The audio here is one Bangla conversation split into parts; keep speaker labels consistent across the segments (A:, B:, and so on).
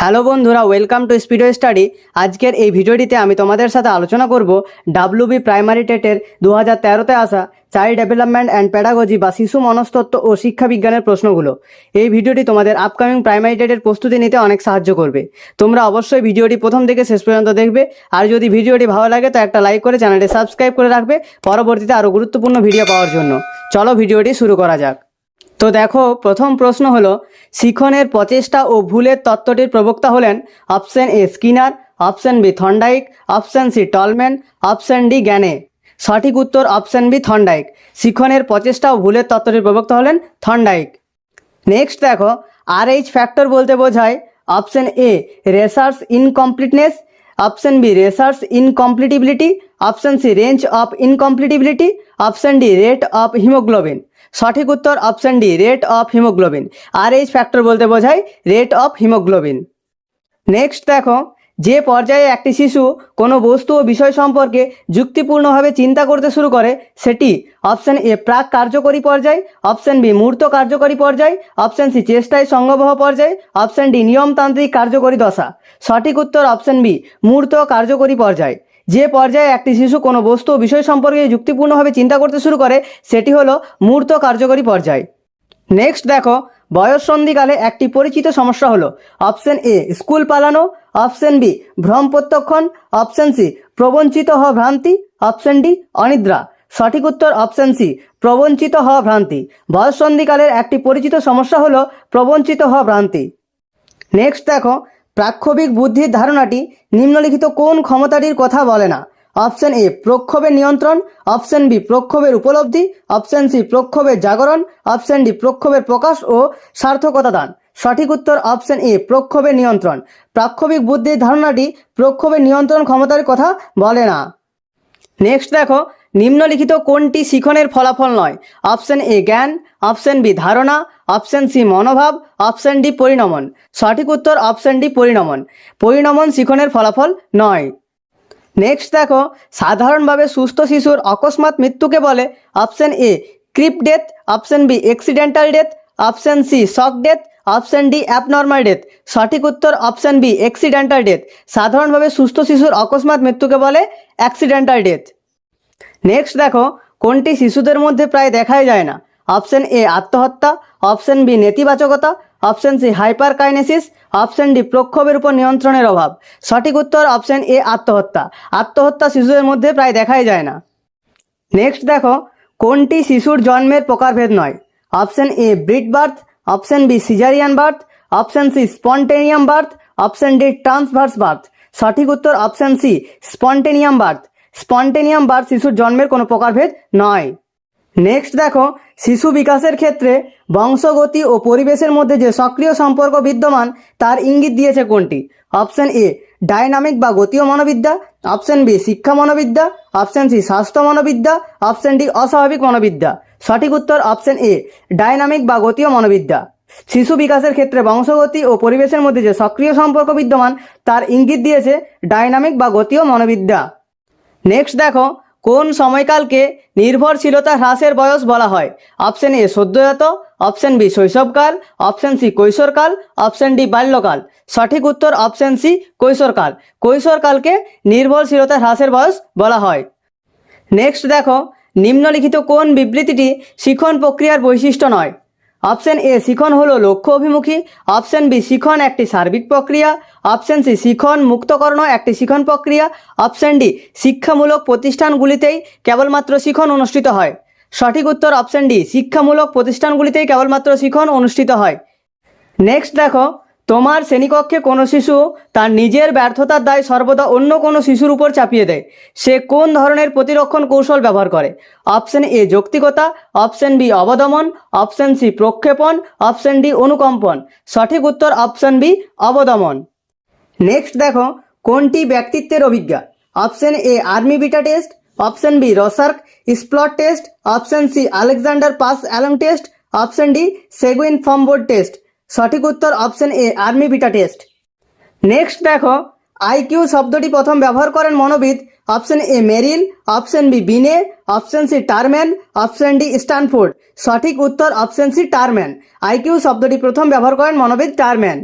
A: হ্যালো বন্ধুরা, ওয়েলকাম টু স্পিডো স্টাডি। আজকের এই ভিডিওটিতে আমি তোমাদের সাথে আলোচনা করব ডাব্লিউবি প্রাইমারি টেটের 2013-তে আসা চাইল্ড ডেভেলপমেন্ট অ্যান্ড প্যাডাগজি বা শিশু মনস্তত্ত্ব ও শিক্ষা বিজ্ঞানের প্রশ্নগুলো। এই ভিডিওটি তোমাদের আপকামিং প্রাইমারি টেটের প্রস্তুতি নিতে অনেক সাহায্য করবে। তোমরা অবশ্যই ভিডিওটি প্রথম থেকে শেষ পর্যন্ত দেখবে, আর যদি ভিডিওটি ভালো লাগে তো একটা লাইক করে চ্যানেলটি সাবস্ক্রাইব করে রাখবে পরবর্তীতে আরও গুরুত্বপূর্ণ ভিডিও পাওয়ার জন্য। চলো ভিডিওটি শুরু করা যাক। তো দেখো, প্রথম প্রশ্ন হলো, শিখনের প্রচেষ্টা ও ভুলের তত্ত্বটির প্রবক্তা হলেন option A Skinner, option B Thorndike, option C Tolman, option D Gagne. সঠিক উত্তর অপশন বি থর্নডাইক। শিখনের প্রচেষ্টা ও ভুলের তত্ত্বটির প্রবক্তা হলেন থর্নডাইক। নেক্সট দেখো, RH ফ্যাক্টর বলতে বোঝায় option A research incompleteness, option B research incompatibility, option C range of incompatibility, option D rate of haemoglobin. সঠিক উত্তর option D rate of haemoglobin. RH factor বলতে বোঝায় রেট অফ হিমোগ্লোবিন। নেক্সট দেখো, যে পর্যায়ে একটি শিশু কোনো বস্তু ও বিষয় সম্পর্কে যুক্তিপূর্ণভাবে চিন্তা করতে শুরু করে সেটি অপশন এ প্রাক কার্যকরী পর্যায়, অপশন বি মূর্ত কার্যকরী পর্যায়, অপশন সি চেষ্টায় সঙ্গবহ পর্যায়, অপশন ডি নিয়মতান্ত্রিক কার্যকরী দশা। সঠিক উত্তর অপশন বি মূর্ত কার্যকরী পর্যায়। যে পর্যায়ে একটি শিশু কোনো বস্তু ও বিষয় সম্পর্কে যুক্তিপূর্ণভাবে চিন্তা করতে শুরু করে সেটি হলো মূর্ত কার্যকরী পর্যায়। নেক্সট দেখো, বয়ঃসন্ধিকালে একটি পরিচিত সমস্যা হলো অপশন এ স্কুল পালানো, অপশন বি ভ্রম প্রত্যক্ষণ, অপশন সি প্রবঞ্চিত হওয়া ভ্রান্তি, অপশন ডি অনিদ্রা। সঠিক উত্তর অপশন সি প্রবঞ্চিত হওয়া ভ্রান্তি। বয়ঃসন্ধিকালের একটি পরিচিত সমস্যা হলো প্রবঞ্চিত হওয়া ভ্রান্তি। নেক্সট দেখো, প্রাক্ষোভিক বুদ্ধির ধারণাটি নিম্নলিখিত কোন ক্ষমতাটির কথা বলে না? অপশন এ প্রক্ষোভের নিয়ন্ত্রণ, অপশন বি প্রক্ষোভের উপলব্ধি, অপশন সি প্রক্ষোভের জাগরণ, অপশন ডি প্রক্ষোভের প্রকাশ ও সার্থকতা দান। সঠিক উত্তর অপশন এ প্রক্ষোভের নিয়ন্ত্রণ। প্রাক্ষোভিক বুদ্ধির ধারণাটি প্রক্ষোভের নিয়ন্ত্রণ ক্ষমতার কথা বলে না। নেক্সট দেখো, নিম্নলিখিত কোনটি শিখনের ফলাফল নয়? অপশন এ জ্ঞান, অপশন বি ধারণা, অপশন সি মনোভাব, অপশন ডি পরিণমন। সঠিক উত্তর অপশন ডি পরিণমন। পরিণমন শিখনের ফলাফল নয়। নেক্সট দেখো, সাধারণভাবে সুস্থ শিশুর অকস্মাৎ মৃত্যুকে বলে option A crib death, option B accidental death, option C shock death, option D abnormal death. সঠিক উত্তর অপশন বি অ্যাক্সিডেন্টাল ডেথ। সাধারণভাবে সুস্থ শিশুর অকস্মাৎ মৃত্যুকে বলে অ্যাক্সিডেন্টাল ডেথ। নেক্সট দেখো, কোনটি শিশুদের মধ্যে প্রায় দেখাই যায় না? অপশন এ আত্মহত্যা, অপশন বি নেতিবাচকতা, option C hyperkinesis, option D প্রক্ষোভের উপর নিয়ন্ত্রণের অভাব। সঠিক উত্তর অপশন এ আত্মহত্যা। আত্মহত্যা শিশুদের মধ্যে প্রায় দেখাই যায় না। নেক্সট দেখো, কোনটি শিশুর জন্মের প্রকারভেদ নয়? Option A breech birth, option B caesarean birth, option C spontaneous birth, option D transverse birth. সঠিক উত্তর option C spontaneous birth. Spontaneous birth শিশুর জন্মের কোনো প্রকারভেদ নয়। নেক্সট দেখো, শিশু বিকাশের ক্ষেত্রে বংশগতি ও পরিবেশের মধ্যে যে সক্রিয় সম্পর্ক বিদ্যমান তার ইঙ্গিত দিয়েছে কোনটি? অপশন এ ডাইনামিক বা গতীয় মনোবিদ্যা, অপশন বি শিক্ষা মনোবিদ্যা, অপশন সি স্বাস্থ্য মনোবিদ্যা, অপশন ডি অস্বাভাবিক মনোবিদ্যা। সঠিক উত্তর অপশন এ ডাইনামিক বা গতীয় মনোবিদ্যা। শিশু বিকাশের ক্ষেত্রে বংশগতি ও পরিবেশের মধ্যে যে সক্রিয় সম্পর্ক বিদ্যমান তার ইঙ্গিত দিয়েছে ডাইনামিক বা গতীয় মনোবিদ্যা। নেক্সট দেখো, কোন সময়কালকে নির্ভরশীলতা হ্রাসের বয়স বলা হয়? অপশন এ সদ্যোজাত, অপশন বি শৈশবকাল, অপশন সি কৈশোরকাল, অপশন ডি বাল্যকাল। সঠিক উত্তর অপশন সি কৈশোরকাল। কৈশোরকালকে নির্ভরশীলতা হ্রাসের বয়স বলা হয়। নেক্সট দেখো, নিম্নলিখিত কোন বিবৃতিটি শিখন প্রক্রিয়ার বৈশিষ্ট্য নয়? অপশন এ শিখন হলো লক্ষ্য অভিমুখী, অপশন বি শিখন একটি সার্বিক প্রক্রিয়া, অপশন সি শিখন মুক্তকর্ণ একটি শিখন প্রক্রিয়া, অপশন ডি শিক্ষামূলক প্রতিষ্ঠানগুলিতেই কেবলমাত্র শিখন অনুষ্ঠিত হয়। সঠিক উত্তর অপশন ডি শিক্ষামূলক প্রতিষ্ঠানগুলিতেই কেবলমাত্র শিখন অনুষ্ঠিত হয়। নেক্সট দেখো, তোমার শ্রেণীকক্ষে কোনো শিশু তার নিজের ব্যর্থতার দায় সর্বদা অন্য কোনো শিশুর উপর চাপিয়ে দেয়, সে কোন ধরনের প্রতিরক্ষণ কৌশল ব্যবহার করে? অপশন এ যৌক্তিকতা, অপশন বি অবদমন, অপশন সি প্রক্ষেপণ, অপশন ডি অনুকম্পন। সঠিক উত্তর অপশন বি অবদমন। নেক্সট দেখো, কোনটি ব্যক্তিত্বের অভিজ্ঞা? Option A army beta test, option B Rorschach inkblot test, option C Alexander pass along test, option D Seguin formboard test. সঠিক উত্তর option A army beta test. Next দেখো, আইকিউ শব্দটি প্রথম ব্যবহার করেন মনোবিদ। Option A Merrill, option B Binet, option C Terman, option D Stanford. সঠিক উত্তর অপশন সি টারম্যান। আইকিউ শব্দটি প্রথম ব্যবহার করেন মনোবিদ টারম্যান।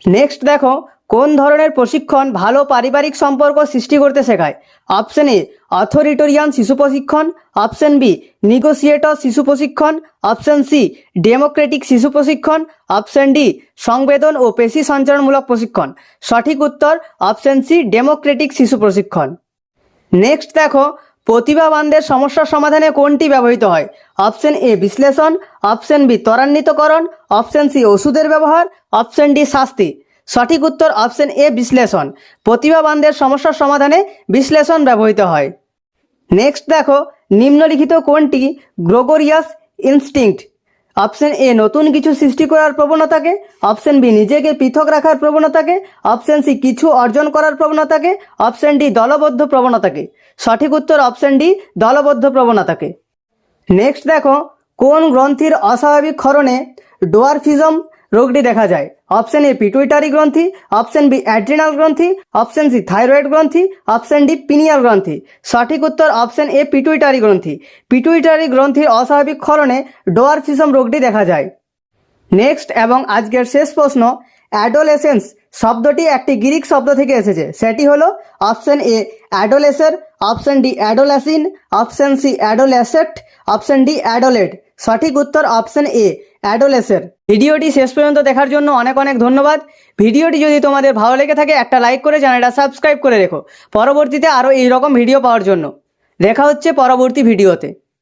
A: নেক্সট দেখো, কোন ধরনের প্রশিক্ষণ ভালো পারিবারিক সম্পর্ক সৃষ্টি করতে শেখায়? অপশন এ অথরিটেরিয়ান শিশু প্রশিক্ষণ, অপশন বি নিগোসিয়েটর শিশু প্রশিক্ষণ, অপশন সি ডেমোক্রেটিক শিশু প্রশিক্ষণ, অপশন ডি সংবেদন ও পেশি সঞ্চারণমূলক প্রশিক্ষণ। সঠিক উত্তর অপশন সি ডেমোক্রেটিক শিশু প্রশিক্ষণ। নেক্সট দেখো, প্রতিভাবানদের সমস্যার সমাধানে কোনটি ব্যবহৃত হয়? অপশন এ বিশ্লেষণ, অপশন বি ত্বরান্বিতকরণ, অপশন সি ওষুধের ব্যবহার, অপশন ডি শাস্তি। সঠিক উত্তর অপশন এ বিশ্লেষণ। প্রতিভাবানদের সমস্যার সমাধানে বিশ্লেষণ ব্যবহৃত হয়। নেক্সট দেখো, নিম্নলিখিত কোনটি গ্রেগরিয়াস ইনস্টিংক্ট? অপশন এ নতুন কিছু সৃষ্টি করার প্রবণতাকে, অপশন বি নিজেকে পৃথক রাখার প্রবণতাকে, অপশন সি কিছু অর্জন করার প্রবণতাকে, অপশন ডি দলবদ্ধ প্রবণতাকে। সঠিক উত্তর অপশন ডি দলবদ্ধ প্রবণতাকে। নেক্সট দেখো, কোন গ্রন্থির অস্বাভাবিক ক্ষরণে ডোয়ারফিজম রোগটি দেখা যায়? অপশন এ পিটুইটারি গ্রন্থি, অপশন বি অ্যাড্রিনাল গ্রন্থি, অপশন সি থাইরয়েড গ্রন্থি, অপশন ডি পিনিয়াল গ্রন্থি। সঠিক উত্তর অপশন এ পিটুইটারি গ্রন্থি। পিটুইটারি গ্রন্থির অস্বাভাবিক ক্ষরণে ডোয়ারফিজম রোগটি দেখা যায়। নেক্সট এবং আজকের শেষ প্রশ্ন, অ্যাডোলেসেন্স শব্দটি একটি গ্রিক শব্দ থেকে এসেছে, সেটি হলো option A adolescere, option D adolascin, option C adolescet, option D adolet. সঠিক উত্তর অপশন এ অ্যাডোলেসের। ভিডিওটি শেষ পর্যন্ত দেখার জন্য অনেক অনেক ধন্যবাদ। ভিডিওটি যদি তোমাদের ভালো লেগে থাকে একটা লাইক করে চ্যানেলটা সাবস্ক্রাইব করে রেখো পরবর্তীতে আরও এইরকম ভিডিও পাওয়ার জন্য। দেখা হচ্ছে পরবর্তী ভিডিওতে।